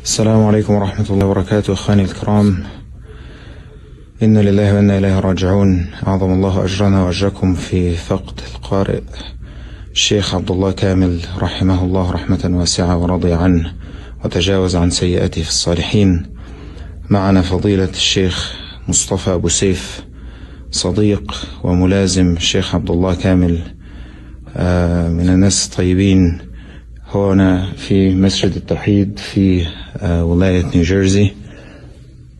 السلام عليكم ورحمة الله وبركاته. أخواني الكرام، إنا لله وإنا إليه راجعون. أعظم الله أجرنا وأجركم في فقد القارئ الشيخ عبد الله كامل رحمه الله رحمة واسعة ورضي عنه وتجاوز عن سيئاته في الصالحين. معنا فضيلة الشيخ مصطفى أبو سيف، صديق وملازم الشيخ عبد الله كامل، من الناس الطيبين هنا في مسجد التوحيد في ولاية نيوجيرسي.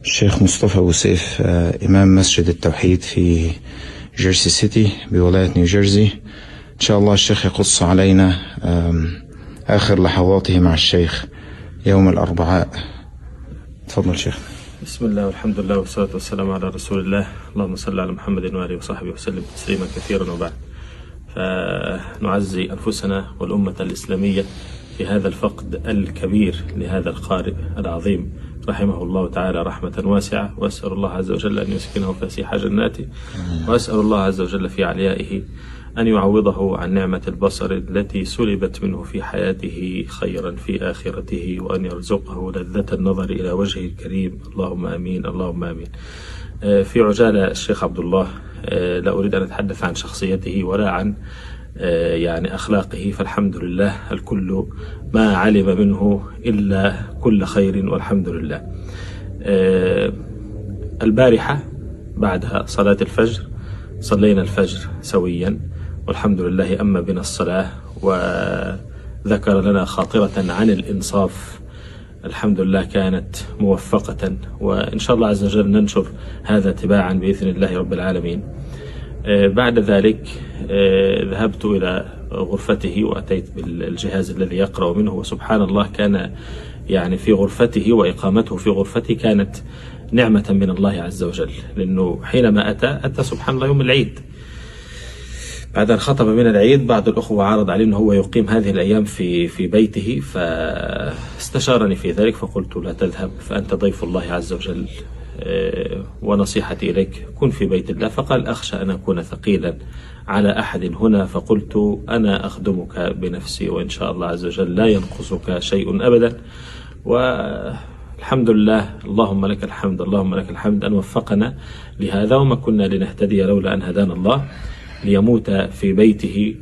الشيخ مصطفى أبو سيف إمام مسجد التوحيد في جيرسي سيتي بولاية نيوجيرسي. إن شاء الله الشيخ يقص علينا آخر لحظاته مع الشيخ يوم الأربعاء. تفضل شيخ. بسم الله والحمد لله والصلاة والسلام على رسول الله. اللهم صل على محمد وآله وصحبه وسلم تسليما كثيرا. وبعد، فنعزي أنفسنا والأمة الإسلامية في هذا الفقد الكبير لهذا القارئ العظيم رحمه الله تعالى رحمة واسعة، وأسأل الله عز وجل أن يسكنه فسيح جناته، وأسأل الله عز وجل في عليائه أن يعوضه عن نعمة البصر التي سلبت منه في حياته خيرا في آخرته، وأن يرزقه لذة النظر إلى وجهه الكريم. اللهم آمين اللهم آمين. في عجالة الشيخ عبد الله، لا أريد أن أتحدث عن شخصيته ولا عن يعني أخلاقه، فالحمد لله الكل ما علم منه إلا كل خير والحمد لله. البارحة بعد صلاة الفجر صلينا الفجر سويا والحمد لله أما بنا الصلاة، وذكر لنا خاطرة عن الإنصاف. الحمد لله كانت موفقة، وإن شاء الله عز وجل ننشر هذا تباعا بإذن الله رب العالمين. بعد ذلك ذهبت إلى غرفته وأتيت بالجهاز الذي يقرأ منه، وسبحان الله كان يعني في غرفته وإقامته في غرفته كانت نعمة من الله عز وجل، لأنه حينما أتى سبحان الله يوم العيد، بعد أن خطب من العيد بعض الأخوة عرض عليه أنه هو يقيم هذه الأيام في بيته، فاستشارني في ذلك فقلت لا تذهب، فأنت ضيف الله عز وجل، ونصيحتي إليك كن في بيت الله. فقال أخشى أن أكون ثقيلا على أحد هنا، فقلت أنا أخدمك بنفسي، وإن شاء الله عز وجل لا ينقصك شيء أبدا. والحمد لله، اللهم لك الحمد اللهم لك الحمد أن وفقنا لهذا، وما كنا لنهتدي لولا أن هدانا الله، ليموت في بيته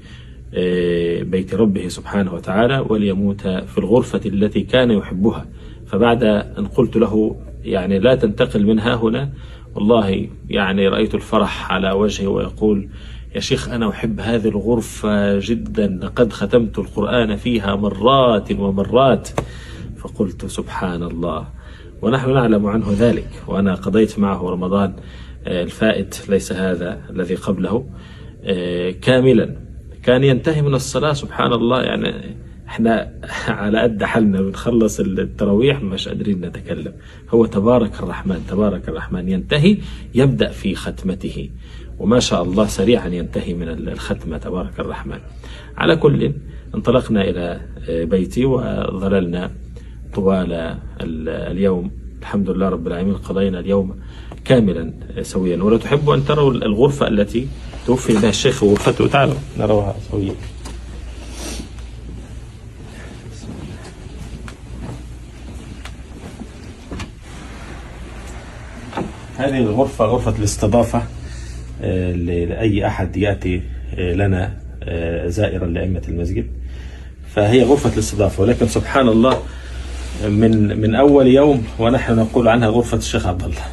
بيت ربه سبحانه وتعالى، وليموت في الغرفة التي كان يحبها. فبعد أن قلت له يعني لا تنتقل من ها هنا، والله يعني رأيت الفرح على وجهه ويقول يا شيخ أنا أحب هذه الغرفة جدا، لقد ختمت القرآن فيها مرات ومرات. فقلت سبحان الله، ونحن نعلم عنه ذلك، وأنا قضيت معه رمضان الفائت ليس هذا الذي قبله كاملا، كان ينتهي من الصلاة سبحان الله، يعني احنا على قد حالنا بنخلص التراويح مش قادرين نتكلم. هو تبارك الرحمن تبارك الرحمن، ينتهي يبدأ في ختمته، وما شاء الله سريعا ينتهي من الختمة تبارك الرحمن. على كل انطلقنا إلى بيتي وظللنا طوال اليوم، الحمد لله رب العالمين قضينا اليوم كاملا سويا. ولا تحب أن تروا الغرفة التي توفي بها الشيخ وغرفته؟ تعالوا نروها سويا. هذه الغرفة غرفة الاستضافة لأي أحد يأتي لنا زائرا لأئمة المسجد، فهي غرفة الاستضافة. ولكن سبحان الله من أول يوم ونحن نقول عنها غرفة الشيخ عبد الله،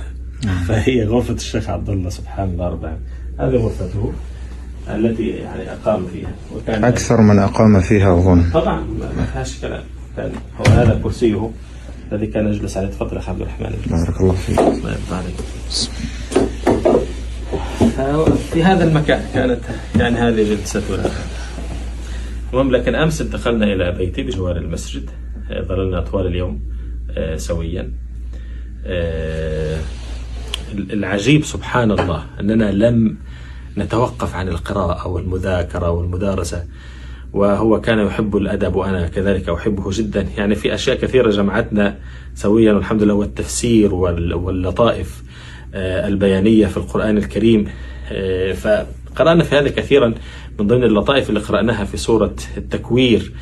فهي غرفة الشيخ عبد الله سبحان الله رب العالمين. هذه غرفته التي يعني أقام فيها، وكان أكثر من أقام فيها أظن. طبعا ما فيهاش كلام. كان هو هذا كرسيه الذي كان يجلس عليه. تفضل يا عبد الرحمن. بارك الله فيك. الله يرضى عليك. في هذا المكان كانت يعني هذه جلستنا. لكن أمس انتقلنا إلى بيتي بجوار المسجد، ظللنا طوال اليوم سويا. العجيب سبحان الله أننا لم نتوقف عن القراءة والمذاكرة والمدارسة، وهو كان يحب الأدب وأنا كذلك أحبه جدا. يعني في أشياء كثيرة جمعتنا سويا والحمد لله، والتفسير واللطائف البيانية في القرآن الكريم. فقرأنا في هذا كثيرا. من ضمن اللطائف اللي قرأناها في سورة التكوير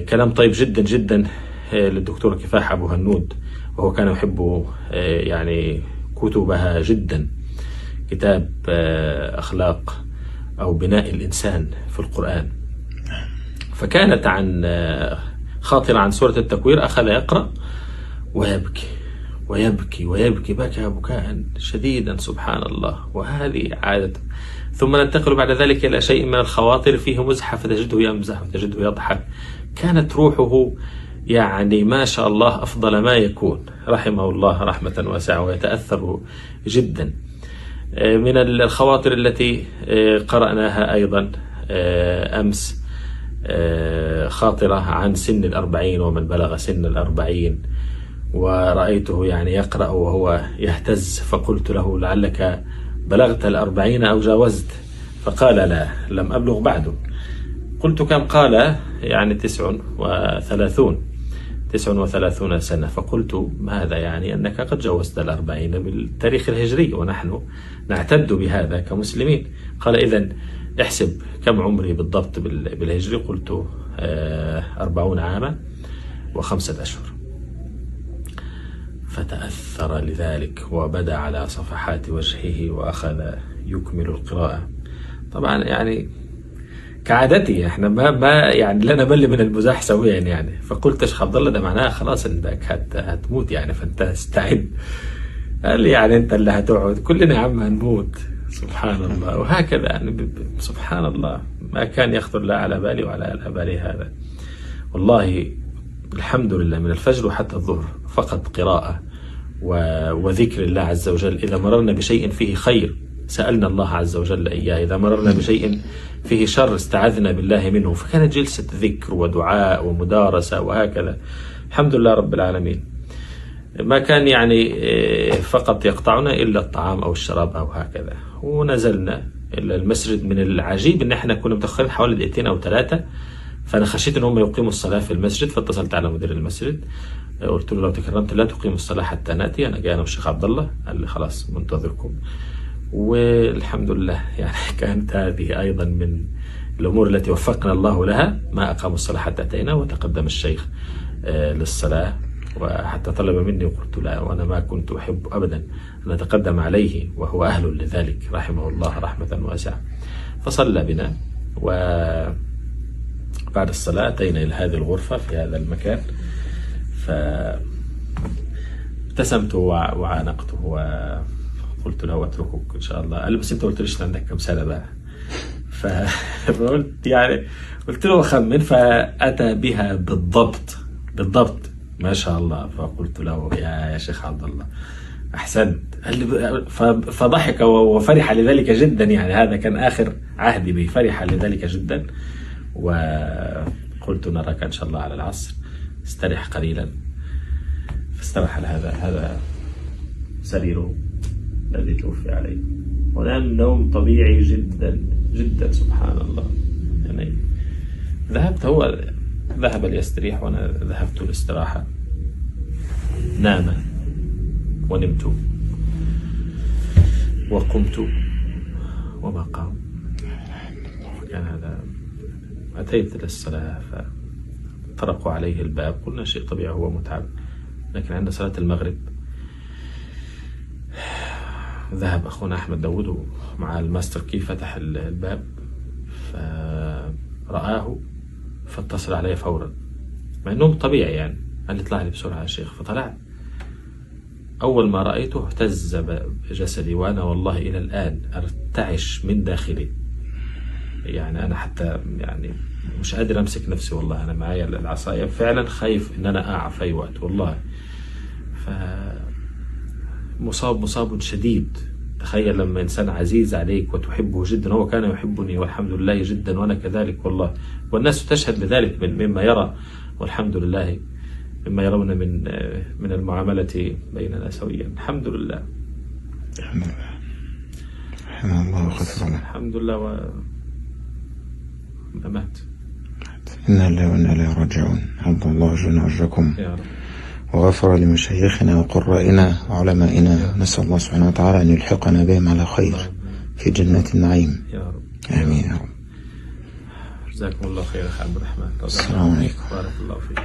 كلام طيب جدا جدا للدكتور كفاح أبو هنود، وهو كان يحب يعني كتبها جدا، كتاب أخلاق أو بناء الإنسان في القرآن. فكانت عن خاطرة عن سورة التكوير، أخذ يقرأ ويبكي ويبكي ويبكي، بكى بكاء شديدا سبحان الله، وهذه عادة. ثم ننتقل بعد ذلك إلى شيء من الخواطر فيه مزحة، فتجده يمزح وتجده يضحك. كانت روحه يعني ما شاء الله أفضل ما يكون، رحمه الله رحمة واسعة، ويتأثر جدا. من الخواطر التي قرأناها أيضا أمس خاطرة عن سن 40 ومن بلغ سن 40، ورأيته يعني يقرأ وهو يهتز، فقلت له لعلك بلغت 40 أو جاوزت؟ فقال لا، لم أبلغ بعده. قلت كم؟ قال يعني 39 سنة. فقلت ماذا يعني أنك قد جاوزت 40 بالتاريخ الهجري، ونحن نعتد بهذا كمسلمين. قال إذن احسب كم عمري بالضبط بالهجري. قلت 40 عاما و5 أشهر. فتأثر لذلك وبدا على صفحات وجهه وأخذ يكمل القراءة. طبعا يعني كعادتي احنا ما يعني لا نمل من المزاح سويا يعني. فقلت يا شيخ عبد الله ده معناها خلاص انك هتموت يعني، فانت استعد. قال لي يعني انت اللي هتقعد؟ كلنا يا عم هنموت. سبحان الله. وهكذا يعني سبحان الله، ما كان يخطر لا على بالي ولا على بالي هذا. والله الحمد لله من الفجر وحتى الظهر فقط قراءة وذكر الله عز وجل. إذا مررنا بشيء فيه خير سألنا الله عز وجل إياه، إذا مررنا بشيء فيه شر استعذنا بالله منه. فكانت جلسة ذكر ودعاء ومدارسة وهكذا. الحمد لله رب العالمين. ما كان يعني فقط يقطعنا إلا الطعام أو الشراب أو هكذا. ونزلنا إلى المسجد. من العجيب إن احنا كنا متأخرين حوالي 2 أو 3، فأنا خشيت إن هم يقيموا الصلاة في المسجد، فاتصلت على مدير المسجد قلت له لو تكرمت لا تقيم الصلاة حتى نأتي، أنا جاي أنا والشيخ عبد الله. قال لي خلاص منتظركم. والحمد لله يعني كانت هذه أيضا من الأمور التي وفقنا الله لها، ما أقاموا الصلاة حتى أتينا. وتقدم الشيخ للصلاة وحتى طلب مني، وقلت لا، وأنا ما كنت أحب أبدا أن أتقدم عليه وهو أهل لذلك رحمه الله رحمة واسعة. فصلى بنا، وبعد الصلاة أتينا إلى هذه الغرفة في هذا المكان. فابتسمت وعانقته وقلت له أتركك إن شاء الله. قال لي بس أنت قلت ليش عندك كم سنة بقى؟ فقلت يعني قلت له أخمن، فأتى بها بالضبط ما شاء الله. فقلت له يا شيخ عبد الله أحسنت. قال لي فضحك وفرح لذلك جدا، يعني هذا كان آخر عهدي به، فرح لذلك جدا. وقلت نراك إن شاء الله على العصر، استريح قليلا. فاسترح. هذا سريره الذي توفي عليه، ونام نوم طبيعي جدا جدا سبحان الله. يعني هو ذهب ليستريح وأنا ذهبت للاستراحة. نام ونمت وقمت وما قام. كان هذا. أتيت للصلاة فطرقوا عليه الباب، قلنا شيء طبيعي هو متعب، لكن عند صلاة المغرب ذهب أخونا أحمد داود مع الماستر كي فتح الباب فرآه فاتصل علي فورا، مع أنه طبيعي يعني. قال لي اطلع لي بسرعة يا شيخ. فطلعت. أول ما رأيته اهتز جسدي، وأنا والله إلى الآن أرتعش من داخلي. يعني أنا حتى يعني مش قادر أمسك نفسي والله. أنا معايا العصاية فعلا خايف إن أنا أقع في أي وقت والله. مصاب شديد. تخيل لما إنسان عزيز عليك وتحبه جدا، هو كان يحبني والحمد لله جدا، وأنا كذلك والله، والناس تشهد بذلك مما يرى، والحمد لله مما يرون من المعاملة بيننا سويا. الحمد لله الحمد لله رحمه الله وغفر له. الحمد لله. مات. إنا لله وإنا إليه راجعون. عظم الله أجرنا وأجركم يا رب، وغفر لمشايخنا وقرائنا وعلمائنا. نسأل الله سبحانه وتعالى أن يلحقنا بهم على خير في جنة النعيم. يا رب آمين يا رب. جزاكم الله خير يا أخي عبد الرحمن. السلام عليكم. بارك الله فيك.